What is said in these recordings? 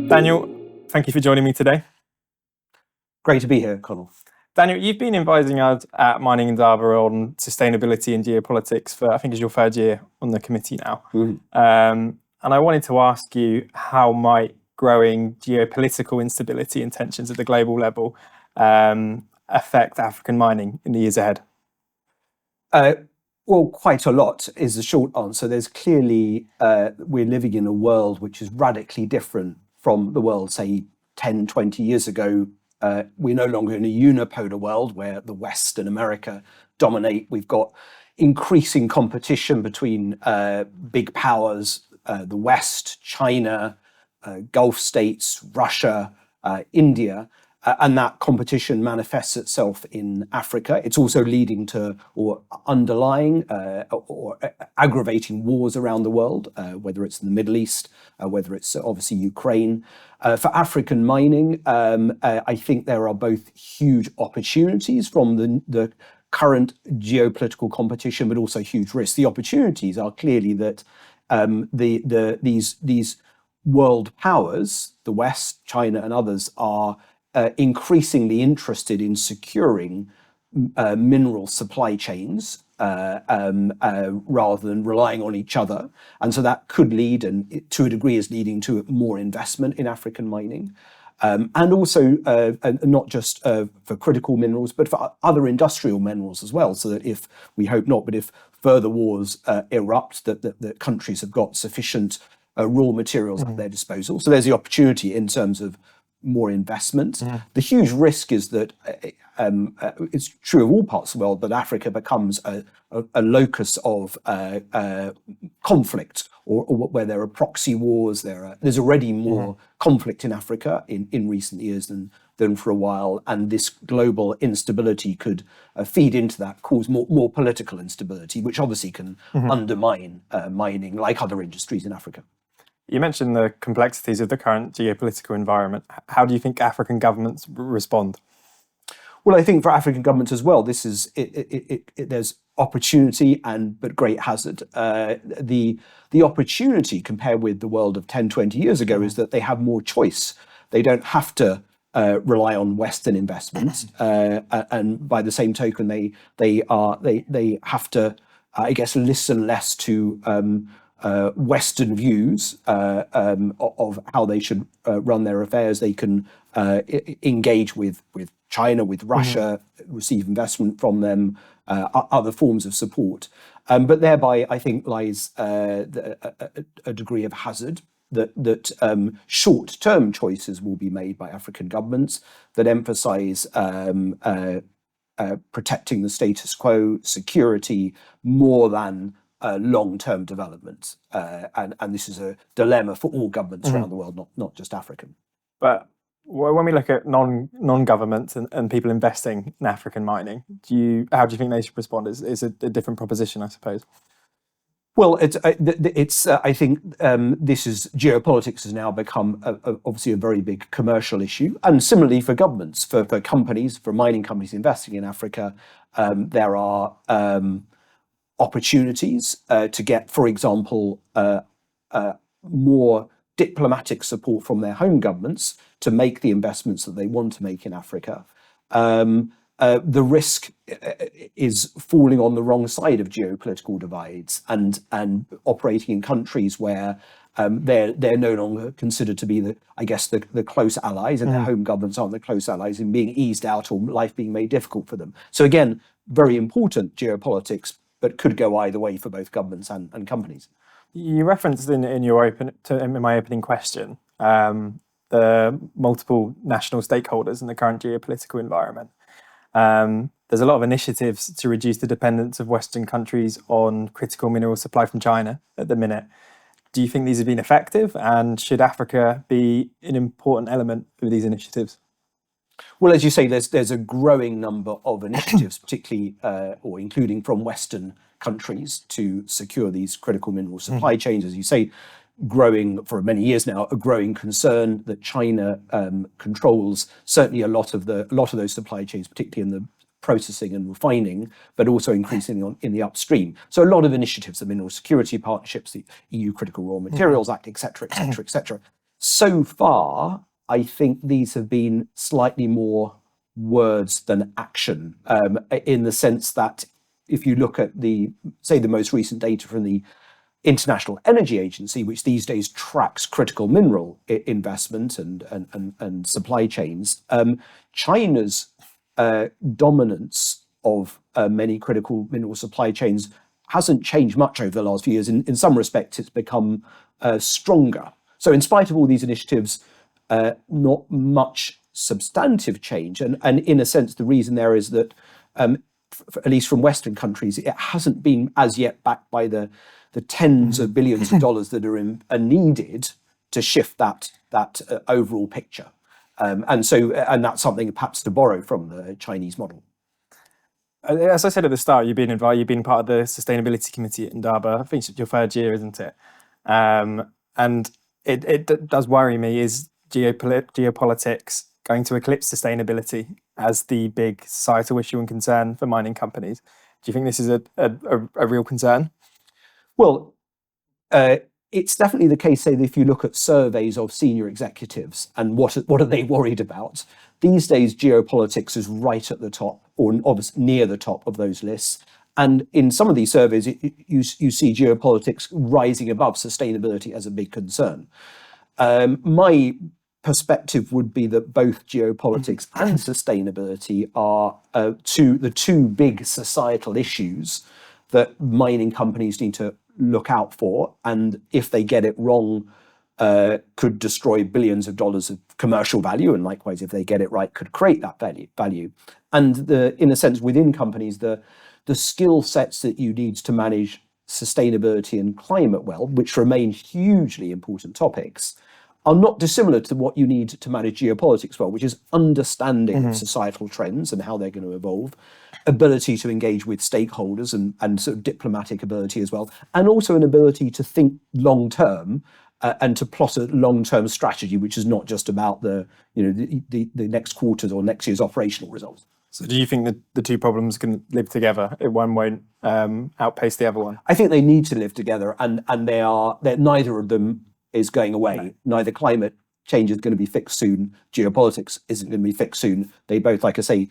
Daniel, thank you for joining me today. Great to be here, Connell. Daniel, you've been advising us at Mining Indaba on sustainability and geopolitics for, I think, it's your third year on the committee now. And I wanted to ask you, how might growing geopolitical instability and tensions at the global level affect African mining in the years ahead? Well, quite a lot is the short answer. There's clearly, we're living in a world which is radically different from the world, say, 10, 20 years ago. We're no longer in a unipolar world where the West and America dominate. We've got increasing competition between big powers, the West, China, Gulf states, Russia, India. And that competition manifests itself in Africa. It's also leading to or underlying or aggravating wars around the world, whether it's in the Middle East, whether it's obviously Ukraine. For African mining, I think there are both huge opportunities from the current geopolitical competition, but also huge risks. The opportunities are clearly that these world powers, the West, China, and others, are increasingly interested in securing mineral supply chains rather than relying on each other. And so that could lead, and to a degree is leading to more investment in African mining. And also not just for critical minerals, but for other industrial minerals as well, so that if, we hope not, but if further wars erupt, that countries have got sufficient raw materials at their disposal. So there's the opportunity in terms of more investment. The huge risk is that it's true of all parts of the world, that Africa becomes a locus of conflict, or where there are proxy wars. There's already more conflict in Africa in recent years than for a while, and this global instability could feed into that, cause more political instability, which obviously can undermine mining, like other industries in Africa. You mentioned the complexities of the current geopolitical environment. How do you think African governments respond? Well, I think for African governments as well, this is there's opportunity but great hazard. The opportunity compared with the world of 10, 20 years ago is that they have more choice. They don't have to rely on Western investments, and by the same token, they have to, I guess, listen less to Western views of how they should run their affairs. They can engage with China, with Russia, receive investment from them, other forms of support. But thereby, I think, lies a degree of hazard that short-term choices will be made by African governments that emphasize protecting the status quo, security, more than long-term development, and this is a dilemma for all governments around the world, not just African. But when we look at non-governments and people investing in African mining, how do you think they should respond? Is it a different proposition, I suppose? Well, it's I think this is geopolitics has now become obviously a very big commercial issue, and similarly for governments, for companies, for mining companies investing in Africa, there are opportunities to get, for example, more diplomatic support from their home governments to make the investments that they want to make in Africa. The risk is falling on the wrong side of geopolitical divides and operating in countries where they're no longer considered to be the close allies, and their home governments aren't the close allies, in being eased out or life being made difficult for them. So again, very important geopolitics, but could go either way for both governments and companies. You referenced in my opening question the multiple national stakeholders in the current geopolitical environment. There's a lot of initiatives to reduce the dependence of Western countries on critical mineral supply from China at the minute. Do you think these have been effective, and should Africa be an important element of these initiatives? Well, as you say, there's a growing number of initiatives, particularly or including from Western countries, to secure these critical mineral supply chains. As you say, growing for many years now, a growing concern that China controls certainly a lot of those supply chains, particularly in the processing and refining, but also increasingly in the upstream. So a lot of initiatives, the Mineral Security Partnerships, the EU Critical Raw Materials Act, etc., etc., etc. So far, I think these have been slightly more words than action, in the sense that if you look at the most recent data from the International Energy Agency, which these days tracks critical mineral investment and supply chains, China's dominance of many critical mineral supply chains hasn't changed much over the last few years. In some respects, it's become stronger. So in spite of all these initiatives, not much substantive change. And in a sense, the reason there is that, at least from Western countries, it hasn't been as yet backed by the tens of billions of dollars that are needed to shift that overall picture. And that's something perhaps to borrow from the Chinese model. As I said at the start, you've been part of the Sustainability Committee at Indaba. I think it's your third year, isn't it? And it does worry me, is geopolitics going to eclipse sustainability as the big societal issue and concern for mining companies? Do you think this is a real concern? Well, it's definitely the case, say, that if you look at surveys of senior executives and what are they worried about, these days geopolitics is right at the top, or obviously near the top of those lists. And in some of these surveys, you see geopolitics rising above sustainability as a big concern. My perspective would be that both geopolitics and sustainability are the two big societal issues that mining companies need to look out for, and if they get it wrong, could destroy billions of dollars of commercial value, and likewise, if they get it right, could create that value. And in a sense, within companies, the skill sets that you need to manage sustainability and climate well, which remain hugely important topics, are not dissimilar to what you need to manage geopolitics well, which is understanding of societal trends and how they're going to evolve, ability to engage with stakeholders and sort of diplomatic ability as well, and also an ability to think long term and to plot a long term strategy, which is not just about the next quarter's or next year's operational results. So do you think that the two problems can live together? One won't outpace the other one? I think they need to live together, and they're neither of them is going away. No. Neither climate change is going to be fixed soon. Geopolitics isn't going to be fixed soon. They both, like I say,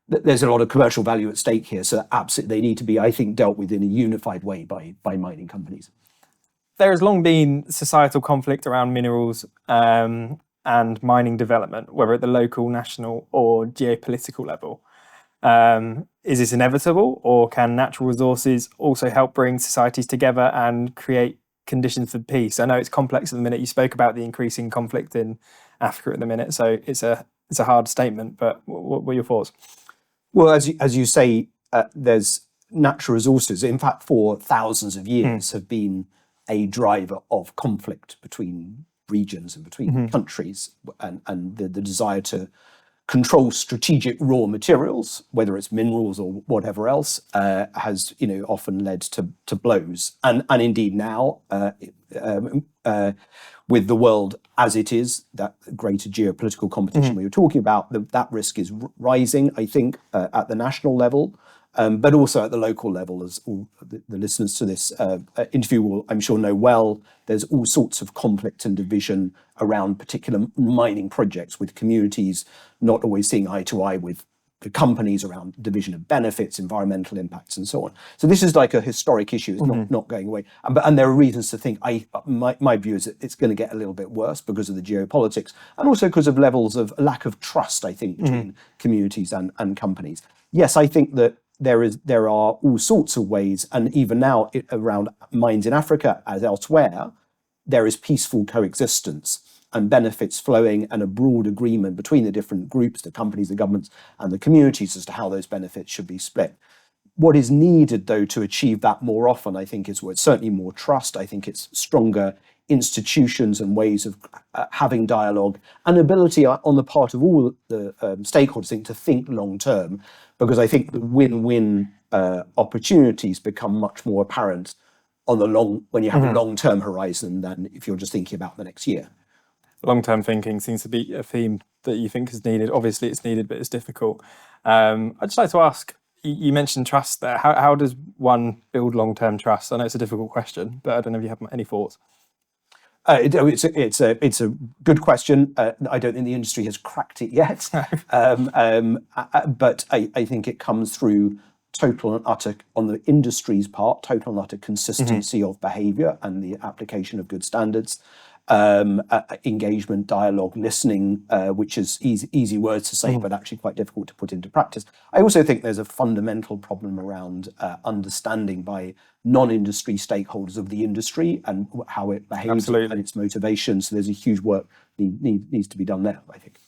there's a lot of commercial value at stake here. So absolutely, they need to be, I think, dealt with in a unified way by mining companies. There has long been societal conflict around minerals and mining development, whether at the local, national, or geopolitical level. Is this inevitable, or can natural resources also help bring societies together and create conditions for peace? I know it's complex at the minute. You spoke about the increasing conflict in Africa at the minute, so it's a hard statement. But what were your thoughts? Well, as you say, there's natural resources. In fact, for thousands of years, have been a driver of conflict between regions and between countries, and the desire to control strategic raw materials, whether it's minerals or whatever else, has often led to blows. And indeed now, with the world as it is, that greater geopolitical competition we were talking about, that risk is rising, I think, at the national level, but also at the local level, as all the listeners to this interview will, I'm sure, know well. There's all sorts of conflict and division around particular mining projects, with communities not always seeing eye to eye with the companies around division of benefits, environmental impacts, and so on. So this is like a historic issue. It's not going away. And there are reasons to think, my view is that it's going to get a little bit worse because of the geopolitics, and also because of levels of lack of trust, I think, between communities and companies. Yes, I think that there are all sorts of ways, and even now around mines in Africa as elsewhere, there is peaceful coexistence and benefits flowing, and a broad agreement between the different groups, the companies, the governments, and the communities as to how those benefits should be split. What is needed, though, to achieve that more often, I think, is certainly more trust. I think it's stronger institutions and ways of having dialogue, and ability on the part of all the stakeholders to think long term, because I think the win-win opportunities become much more apparent on the when you have a long-term horizon than if you're just thinking about the next year. Long-term thinking seems to be a theme that you think is needed. Obviously, it's needed, but it's difficult. I'd just like to ask, you mentioned trust there. How does one build long-term trust? I know it's a difficult question, but I don't know if you have any thoughts. It's a good question. I don't think the industry has cracked it yet, but I think it comes through total and utter, on the industry's part, total and utter consistency of behaviour and the application of good standards, engagement, dialogue, listening, which is easy words to say, but actually quite difficult to put into practice. I also think there's a fundamental problem around understanding by non-industry stakeholders of the industry and how it behaves and its motivations. So there's a huge work needs to be done there, I think.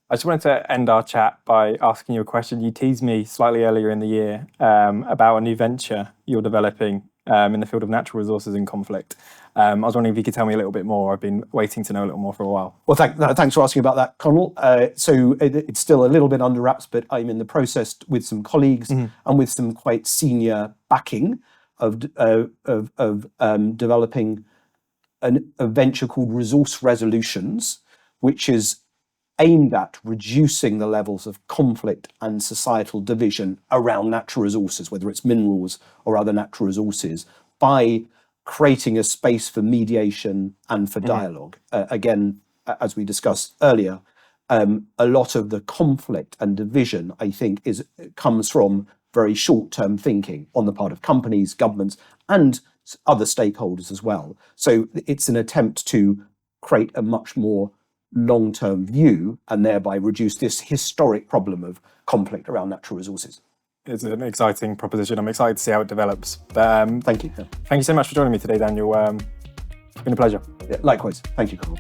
I just wanted to end our chat by asking you a question. You teased me slightly earlier in the year about a new venture you're developing in the field of natural resources in conflict. I was wondering if you could tell me a little bit more. I've been waiting to know a little more for a while. Well, thanks for asking about that, Connell. So it's still a little bit under wraps, but I'm in the process with some colleagues and with some quite senior backing of developing a venture called Resource Resolutions, which is aimed at reducing the levels of conflict and societal division around natural resources, whether it's minerals or other natural resources, by creating a space for mediation and for dialogue. Again, as we discussed earlier, a lot of the conflict and division, I think, comes from very short-term thinking on the part of companies, governments, and other stakeholders as well. So it's an attempt to create a much more long-term view and thereby reduce this historic problem of conflict around natural resources. It's an exciting proposition. I'm excited to see how it develops. But, thank you. Thank you so much for joining me today, Daniel. It's been a pleasure. Yeah, likewise. Thank you, Carl.